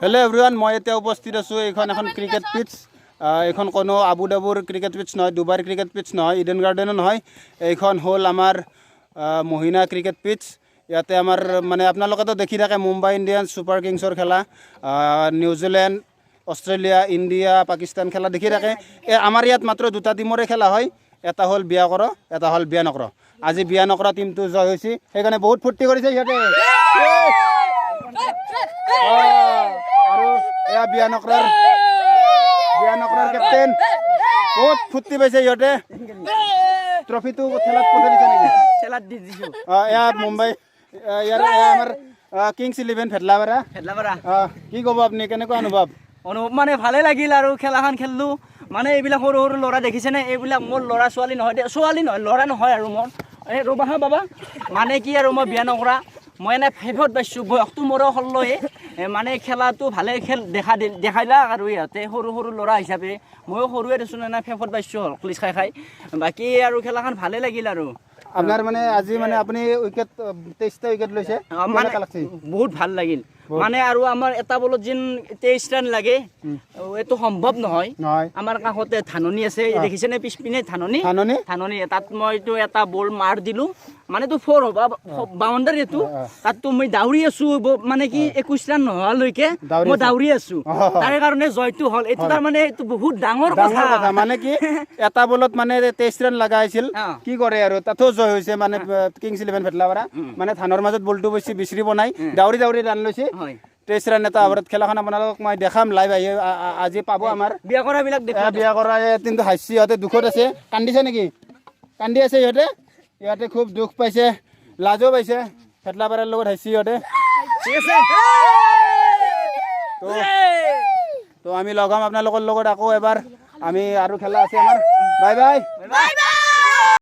Hello' everyone, মই এতিয়া উপস্থিত আছোঁ। এইখন এখন ক্ৰিকেট পিটছ। এইখন কোনো আবুধাবিৰ ক্ৰিকেট পিটছ নহয়, ডুবাইৰ ক্ৰিকেট পিটছ নহয়, ইডেন গাৰ্ডেনো নহয়। এইখন হ'ল আমাৰ মহিনা ক্ৰিকেট পিটছ। ইয়াতে আমাৰ মানে আপোনালোকেতো দেখি থাকে মুম্বাই ইণ্ডিয়ানছ ছুপাৰ কিংছৰ খেলা, নিউজিলেণ্ড, অষ্ট্ৰেলিয়া, ইণ্ডিয়া, পাকিস্তান খেলা দেখি থাকে। আমাৰ ইয়াত মাত্ৰ দুটা টিমৰে খেলা হয়, এটা হ'ল বিয়া কৰ, এটা হ'ল বিয়া নকৰ। আজি বিয়া নকৰা টিমটো জয় হৈছে, সেইকাৰণে বহুত ফূৰ্তি কৰিছে সিহঁতে। আৰু এয়া বিয়া নকৰাৰ কেপ্টেইন বহুত ফূৰ্তি পাইছে সিহঁতে। ট্ৰফিটো খেলাত পঠাই দিছে নেকি? খেলাত দি দিছোঁ। এয়া মুম্বাই, ইয়াৰ আমাৰ কিংছ 11 ভেটলাপাৰা। কি ক'ব আপুনি, কেনেকুৱা অনুভৱ? মানে ভালে লাগিল আৰু খেলাখন খেলিলোঁ। মানে এইবিলাক সৰু সৰু ল'ৰা দেখিছেনে? এইবিলাক মোৰ ল'ৰা ছোৱালী নহয়, ছোৱালী নহয়, ল'ৰা নহয় আৰু মোৰ এই ৰ'বা হা বাবা। মানে কি আৰু মই বিয়া নকৰা, মই এনে ফেভত পাইছোঁ, বয়সটো মোৰো 16। মানে খেলাটো ভালে দেখাইলা আৰু ইহঁতে সৰু সৰু ল'ৰা হিচাপে ময়ো সৰুৱে দেচোন, এনে ফেভত পাইছোঁ হলক্লিছ খাই। বাকী আৰু খেলাখন ভালে লাগিল আৰু আপোনাৰ মানে আজি মানে আপুনি উইকেট 23টা উইকেট লৈছে, মানে বহুত ভাল লাগিল। মানে আৰু আমাৰ এটা বলত যেন 23 ৰান লাগে, এইটো সম্ভৱ নহয়। আমাৰ কাষতে ধাননি আছে, দেখিছেনে পিছপিনে ধাননি তাত মইতো এটা বল মাৰ দিলোঁ, মানেতো 4 হ'ব বাউণ্ডাৰী এইটো, তাততো মই দাউৰি আছোঁ। মানে কি 21 ৰান নোহোৱালৈকে মই দাউৰি আছোঁ, তাৰে কাৰণে জয়টো হ'ল। এইটো তাৰমানে এইটো বহুত ডাঙৰ কথা। মানে কি এটা বলত মানে 23 ৰান লগা হৈছিল, কি কৰে আৰু তাতো জয় হৈছে। মানে কিংছ 11 ভেটলাপাৰা মানে ধানৰ মাজত বলটো বেছি বিচৰি বনাই দাউৰি ৰান লৈছে। 23 ৰান এটা অভাৰত। খেলাখন আপোনালোকক মই দেখাম লাইভ আহি, আজি পাব। আমাৰ বিয়া কৰাবিলাক বিয়া কৰা কিন্তু হাসি, সিহঁতে দুখত আছে। কান্দিছে নেকি? কান্দি আছে সিহঁতে খুব দুখ পাইছে, লাজো পাইছে। ভেটলাপাৰাৰ লগত হাসি সিহঁতে। তো আমি লগ হ'ম আপোনালোকৰ লগত আকৌ এবাৰ। আমি আৰু খেলা আছে আমাৰ। Bye bye.